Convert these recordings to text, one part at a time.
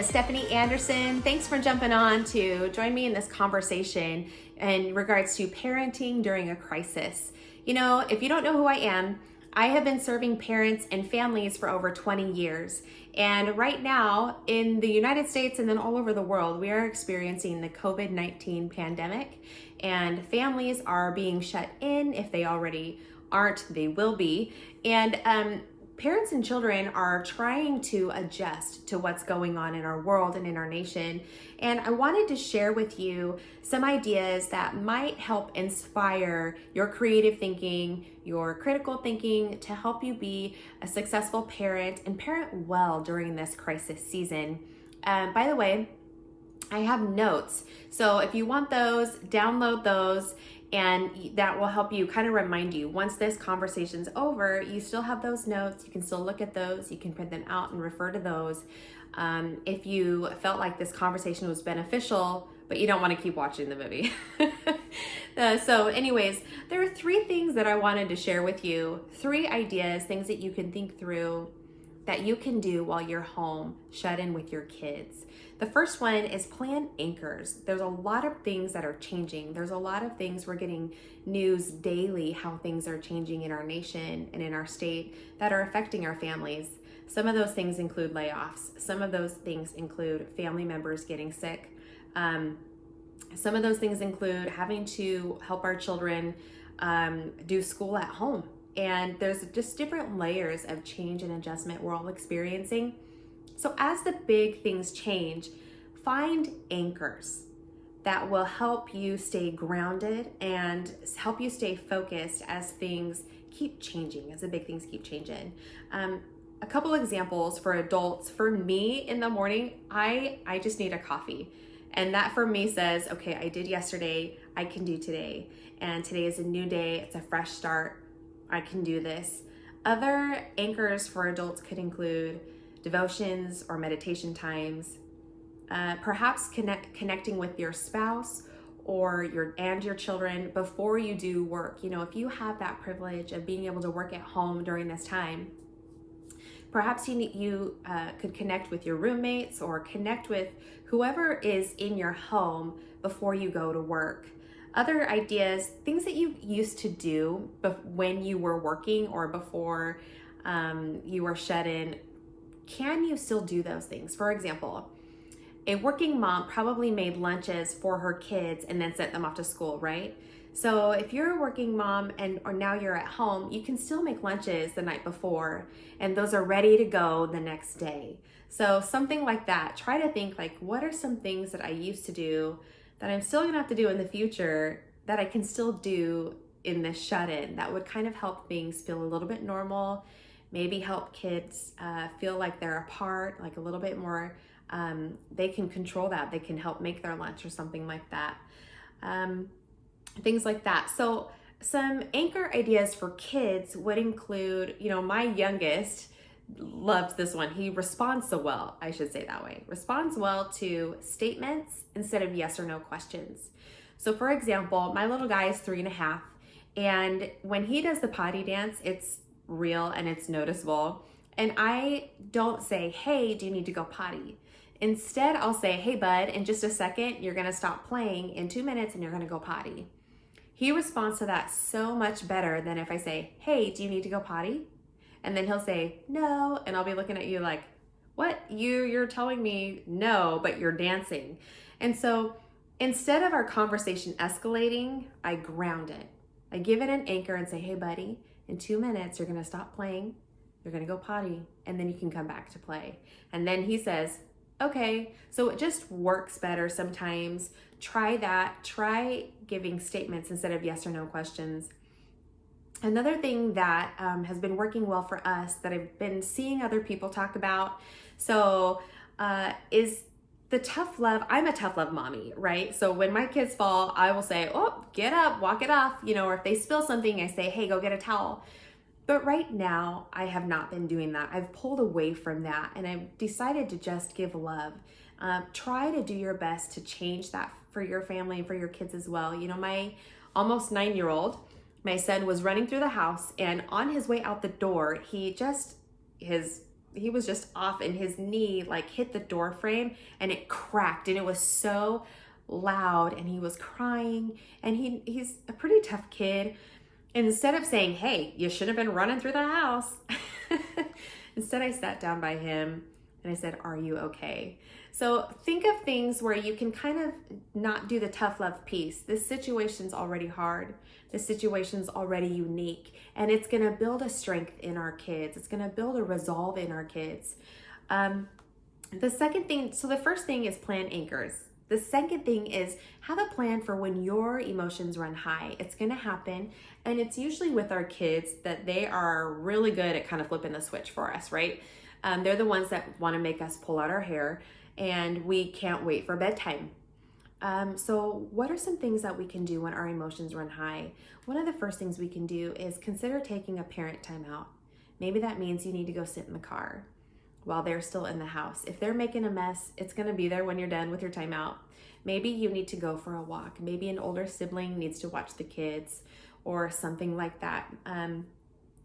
Stephanie Anderson. Thanks for jumping on to join me in this conversation in regards to parenting during a crisis. You know, if you don't know who I have been serving parents and families for over 20 years. And right now in the United States and then all over the world, we are experiencing the COVID-19 pandemic, and families are being shut in. If they already aren't, they will be. And parents and children are trying to adjust to what's going on in our world and in our nation. And I wanted to share with you some ideas that might help inspire your creative thinking, your critical thinking, to help you be a successful parent and parent well during this crisis season. By the way, I have notes. So if you want those, download those, and that will help you kind of remind you once this conversation's over, you still have those notes. You can still look at those. You can print them out and refer to those. If you felt like this conversation was beneficial, but you don't want to keep watching the movie. So anyways, there are 3 things that I wanted to share with you. 3 ideas, things that you can think through that you can do while you're home, shut in with your kids. The first one is plan anchors. There's a lot of things that are changing. There's a lot of things, we're getting news daily how things are changing in our nation and in our state that are affecting our families. Some of those things include layoffs. Some of those things include family members getting sick. Some of those things include having to help our children do school at home. And there's just different layers of change and adjustment we're all experiencing. So as the big things change, find anchors that will help you stay grounded and help you stay focused as things keep changing, as the big things keep changing. A couple examples for adults. For me in the morning, I just need a coffee. And that for me says, okay, I did yesterday, I can do today. And today is a new day, it's a fresh start, I can do this. Other anchors for adults could include devotions or meditation times, perhaps connecting with your spouse or your children before you do work. You know, if you have that privilege of being able to work at home during this time, perhaps you could connect with your roommates or connect with whoever is in your home before you go to work. Other ideas, things that you used to do when you were working or before you were shut in, can you still do those things? For example, a working mom probably made lunches for her kids and then sent them off to school, right? So if you're a working mom or now you're at home, you can still make lunches the night before and those are ready to go the next day. So something like that. Try to think like, what are some things that I used to do that I'm still gonna have to do in the future that I can still do in this shut-in that would kind of help things feel a little bit normal, maybe help kids feel like they're apart, like a little bit more, they can control that. They can help make their lunch or something like that. Things like that. So some anchor ideas for kids would include, you know, my youngest loves this one. He responds so well, I should say that way. Responds well to statements instead of yes or no questions. So for example, my little guy is 3.5, and when he does the potty dance, it's real and it's noticeable. And I don't say, hey, do you need to go potty? Instead, I'll say, hey, bud, in just a second, you're gonna stop playing in 2 minutes and you're gonna go potty. He responds to that so much better than if I say, hey, do you need to go potty? And then he'll say, no, and I'll be looking at you like, what? You're telling me no, but you're dancing. And so instead of our conversation escalating, I ground it. I give it an anchor and say, hey, buddy, in 2 minutes, you're gonna stop playing, you're gonna go potty, and then you can come back to play. And then he says, okay. So it just works better sometimes. Try that. Try giving statements instead of yes or no questions. Another thing that has been working well for us that I've been seeing other people talk about, is the tough love. I'm a tough love mommy, right? So when my kids fall, I will say, oh, get up, walk it off, you know, or if they spill something, I say, hey, go get a towel. But right now, I have not been doing that. I've pulled away from that and I've decided to just give love. Try to do your best to change that for your family and for your kids as well. You know, my almost 9-year-old, my son was running through the house, and on his way out the door, his he was just off, and his knee like hit the door frame and it cracked, and it was so loud, and he was crying, and he's a pretty tough kid. And instead of saying, hey, you shouldn't have been running through the house, instead I sat down by him and I said, are you okay? So think of things where you can kind of not do the tough love piece. This situation's already hard. This situation's already unique, and it's gonna build a strength in our kids. It's gonna build a resolve in our kids. The second thing, so the first thing is plan anchors. The second thing is have a plan for when your emotions run high. It's gonna happen, and it's usually with our kids that they are really good at kind of flipping the switch for us, right? They're the ones that wanna make us pull out our hair, and we can't wait for bedtime. So what are some things that we can do when our emotions run high? One of the first things we can do is consider taking a parent timeout. Maybe that means you need to go sit in the car while they're still in the house. If they're making a mess, it's gonna be there when you're done with your timeout. Maybe you need to go for a walk. Maybe an older sibling needs to watch the kids or something like that.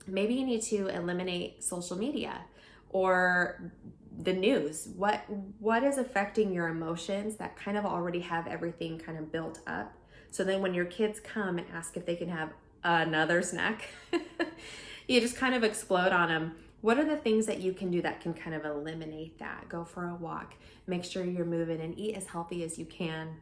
Maybe you need to eliminate social media or the news. What is affecting your emotions that kind of already have everything kind of built up? So then when your kids come and ask if they can have another snack, you just kind of explode on them. What are the things that you can do that can kind of eliminate that? Go for a walk, make sure you're moving, and eat as healthy as you can.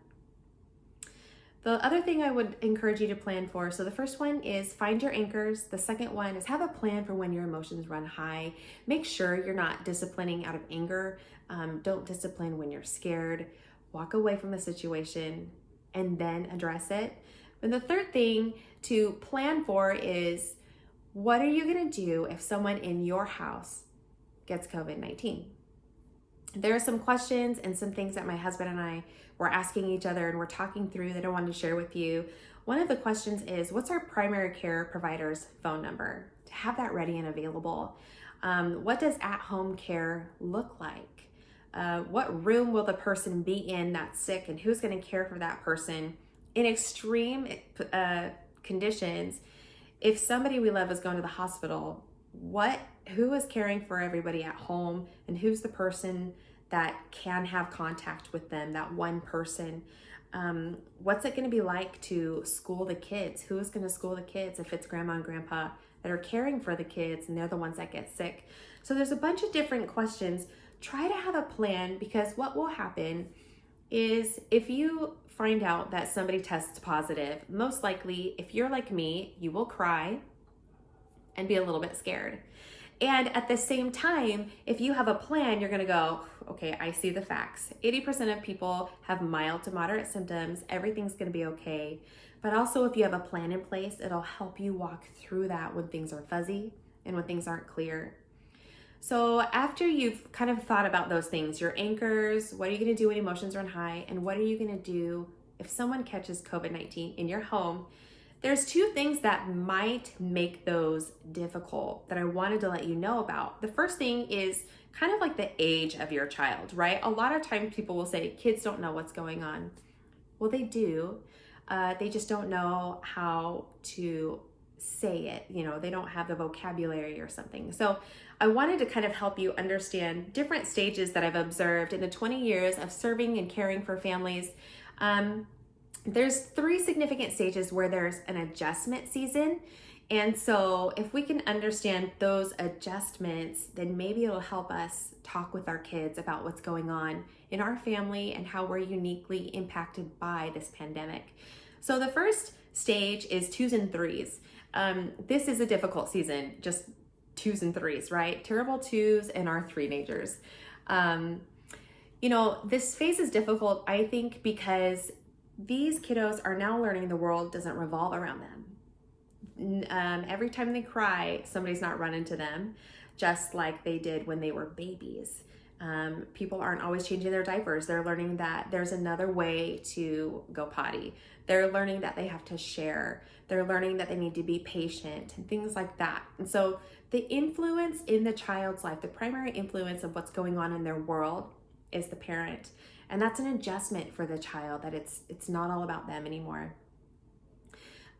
The other thing I would encourage you to plan for, so the first one is find your anchors. The second one is have a plan for when your emotions run high. Make sure you're not disciplining out of anger. Don't discipline when you're scared. Walk away from the situation and then address it. And the third thing to plan for is, what are you gonna do if someone in your house gets COVID-19? There are some questions and some things that my husband and I were asking each other and we're talking through that I wanted to share with you. One of the questions is, what's our primary care provider's phone number? To have that ready and available. What does at-home care look like? What room will the person be in that's sick, and who's gonna care for that person? In extreme conditions, if somebody we love is going to the hospital, who is caring for everybody at home, and who's the person that can have contact with them, that one person? What's it going to be like to school the kids? Who is going to school the kids if it's grandma and grandpa that are caring for the kids and they're the ones that get sick? So there's a bunch of different questions. Try to have a plan, because what will happen is if you find out that somebody tests positive, most likely, if you're like me, you will cry and be a little bit scared. And at the same time, if you have a plan, you're gonna go, okay, I see the facts. 80% of people have mild to moderate symptoms. Everything's gonna be okay. But also, if you have a plan in place, it'll help you walk through that when things are fuzzy and when things aren't clear. So after you've kind of thought about those things, your anchors, what are you gonna do when emotions run high, and what are you gonna do if someone catches COVID-19 in your home, there's two things that might make those difficult that I wanted to let you know about. The first thing is kind of like the age of your child, right? A lot of times people will say, kids don't know what's going on. Well, they do. They just don't know how to say it. You know, they don't have the vocabulary or something. So I wanted to kind of help you understand different stages that I've observed in the 20 years of serving and caring for families. There's 3 significant stages where there's an adjustment season. And so if we can understand those adjustments, then maybe it'll help us talk with our kids about what's going on in our family and how we're uniquely impacted by this pandemic. So the first stage is 2s and 3s. This is a difficult season, just 2s and 3s, right? Terrible 2s and our 3-nagers. You know, this phase is difficult, I think, because these kiddos are now learning the world doesn't revolve around them. Every time they cry, somebody's not running to them, just like they did when they were babies. People aren't always changing their diapers. They're learning that there's another way to go potty. They're learning that they have to share. They're learning that they need to be patient and things like that. And so the influence in the child's life, the primary influence of what's going on in their world, is the parent. And that's an adjustment for the child, that it's not all about them anymore.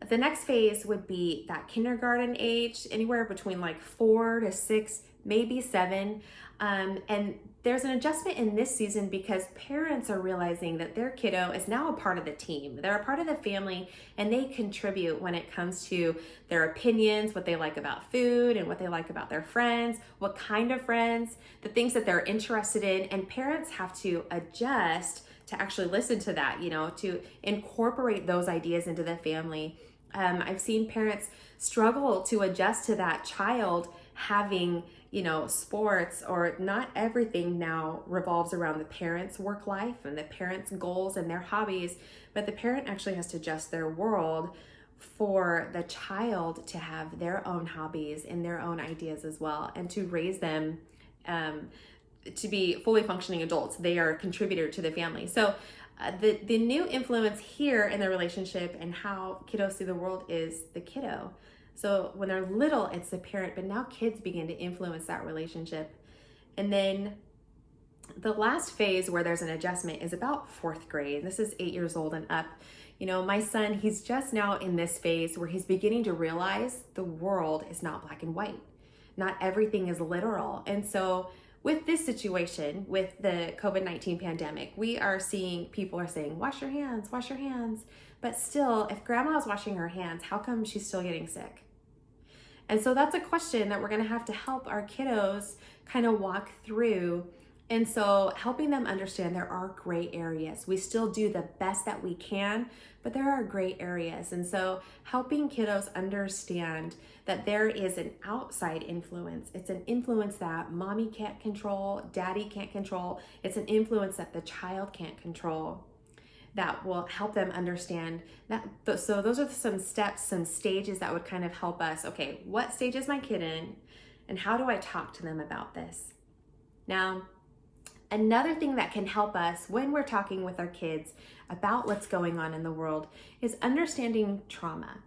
The next phase would be that kindergarten age, anywhere between like 4 to 6, maybe 7. And there's an adjustment in this season because parents are realizing that their kiddo is now a part of the team. They're a part of the family, and they contribute when it comes to their opinions, what they like about food and what they like about their friends, what kind of friends, the things that they're interested in. And parents have to adjust to actually listen to that, to incorporate those ideas into the family. I've seen parents struggle to adjust to that child having, sports, or not everything now revolves around the parent's work life and the parent's goals and their hobbies, but the parent actually has to adjust their world for the child to have their own hobbies and their own ideas as well, and to raise them to be fully functioning adults. They are a contributor to the family. So the new influence here in the relationship and how kiddos see the world is the kiddo. So when they're little, it's the parent, but now kids begin to influence that relationship. And then the last phase where there's an adjustment is about 4th grade. This is 8 years old and up. My son, he's just now in this phase where he's beginning to realize the world is not black and white. Not everything is literal. And so with this situation, with the COVID-19 pandemic, we are seeing people are saying, wash your hands, wash your hands. But still, if grandma is washing her hands, how come she's still getting sick? And so that's a question that we're going to have to help our kiddos kind of walk through. And so helping them understand there are gray areas. We still do the best that we can, but there are gray areas. And so helping kiddos understand that there is an outside influence. It's an influence that mommy can't control, daddy can't control. It's an influence that the child can't control, that will help them understand that. So those are some steps, some stages that would kind of help us. Okay, what stage is my kid in, and how do I talk to them about this? Now, another thing that can help us when we're talking with our kids about what's going on in the world is understanding trauma.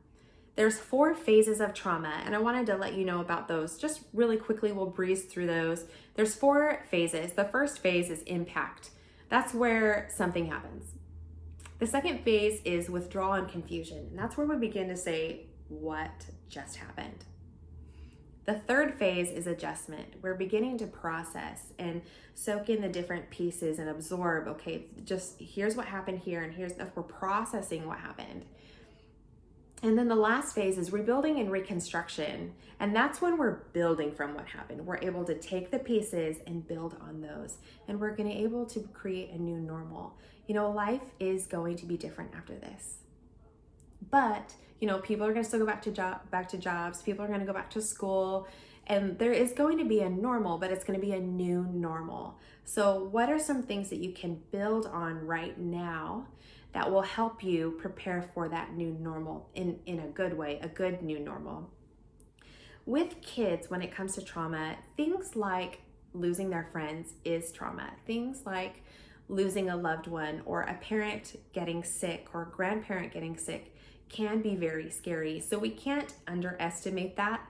There's 4 phases of trauma, and I wanted to let you know about those. Just really quickly, we'll breeze through those. There's 4 phases. The first phase is impact. That's where something happens. The second phase is withdrawal and confusion, and that's where we begin to say, what just happened? The third phase is adjustment. We're beginning to process and soak in the different pieces and absorb, okay, just here's what happened here, and we're processing what happened. And then the last phase is rebuilding and reconstruction. And that's when we're building from what happened. We're able to take the pieces and build on those. And we're going to be able to create a new normal. Life is going to be different after this. But, people are going to still go back to jobs. People are going to go back to school. And there is going to be a normal, but it's going to be a new normal. So what are some things that you can build on right now that will help you prepare for that new normal in a good way, a good new normal? With kids, when it comes to trauma, things like losing their friends is trauma. Things like losing a loved one, or a parent getting sick, or a grandparent getting sick can be very scary. So we can't underestimate that.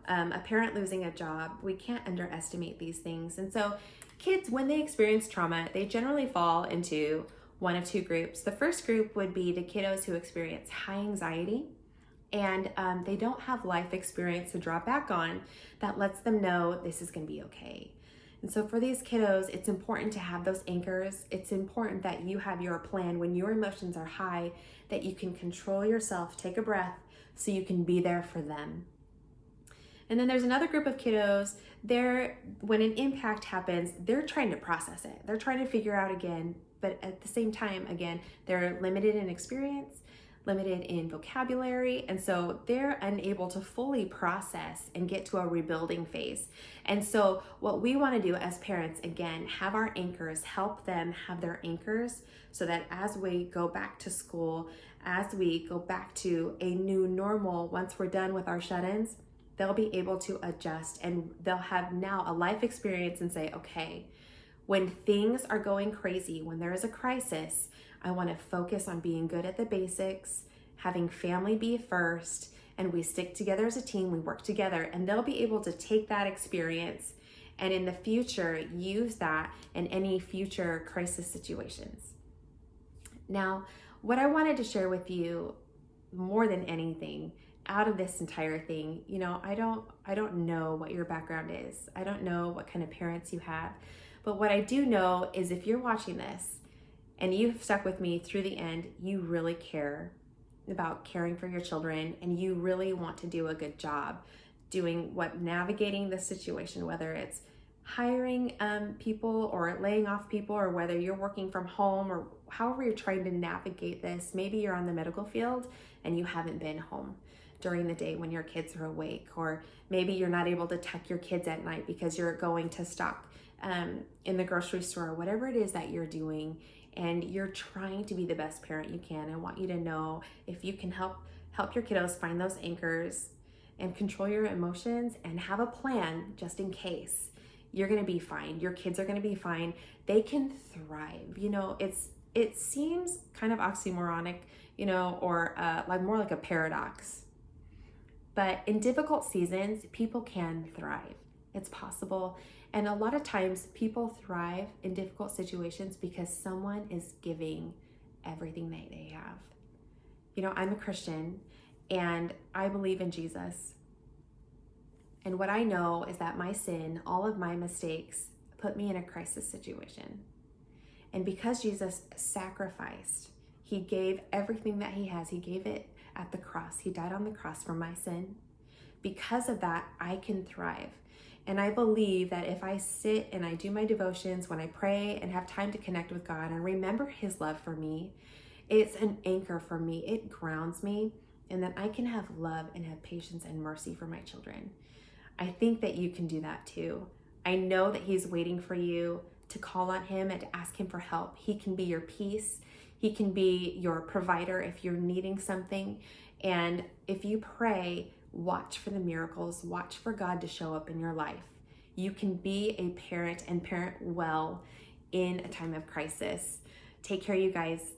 A parent losing a job, we can't underestimate these things. And so kids, when they experience trauma, they generally fall into one of 2 groups. The first group would be the kiddos who experience high anxiety, and they don't have life experience to draw back on that lets them know this is going to be okay. And so for these kiddos, it's important to have those anchors. It's important that you have your plan when your emotions are high, that you can control yourself, take a breath, so you can be there for them. And then there's another group of kiddos, when an impact happens, they're trying to process it. They're trying to figure out again, but at the same time, again, they're limited in experience, limited in vocabulary, and so they're unable to fully process and get to a rebuilding phase. And so what we want to do as parents, again, have our anchors, help them have their anchors, so that as we go back to school, as we go back to a new normal, once we're done with our shut-ins, they'll be able to adjust, and they'll have now a life experience and say, okay, when things are going crazy, when there is a crisis, I want to focus on being good at the basics, having family be first, and we stick together as a team, we work together, and they'll be able to take that experience and in the future use that in any future crisis situations. Now, what I wanted to share with you more than anything, out of this entire thing, I don't know what your background is. I don't know what kind of parents you have. But what I do know is if you're watching this and you've stuck with me through the end, you really care about caring for your children and you really want to do a good job navigating the situation, whether it's hiring people or laying off people, or whether you're working from home, or however you're trying to navigate this. Maybe you're on the medical field and you haven't been home during the day when your kids are awake, or maybe you're not able to tuck your kids at night because you're going to stock in the grocery store, whatever it is that you're doing, and you're trying to be the best parent you can. I want you to know, if you can help your kiddos find those anchors and control your emotions and have a plan just in case, you're going to be fine. Your kids are going to be fine. They can thrive. It seems kind of oxymoronic, or like more like a paradox. But in difficult seasons, people can thrive. It's possible. And a lot of times people thrive in difficult situations because someone is giving everything they have. I'm a Christian and I believe in Jesus. And what I know is that my sin, all of my mistakes, put me in a crisis situation. And because Jesus sacrificed, he gave everything that he has. He gave it at the cross. He died on the cross for my sin. Because of that, I can thrive. And I believe that if I sit and I do my devotions, when I pray and have time to connect with God and remember his love for me, it's an anchor for me. It grounds me. And then I can have love and have patience and mercy for my children. I think that you can do that too. I know that he's waiting for you to call on him and to ask him for help. He can be your peace. He can be your provider if you're needing something. And if you pray, watch for the miracles. Watch for God to show up in your life. You can be a parent and parent well in a time of crisis. Take care, you guys.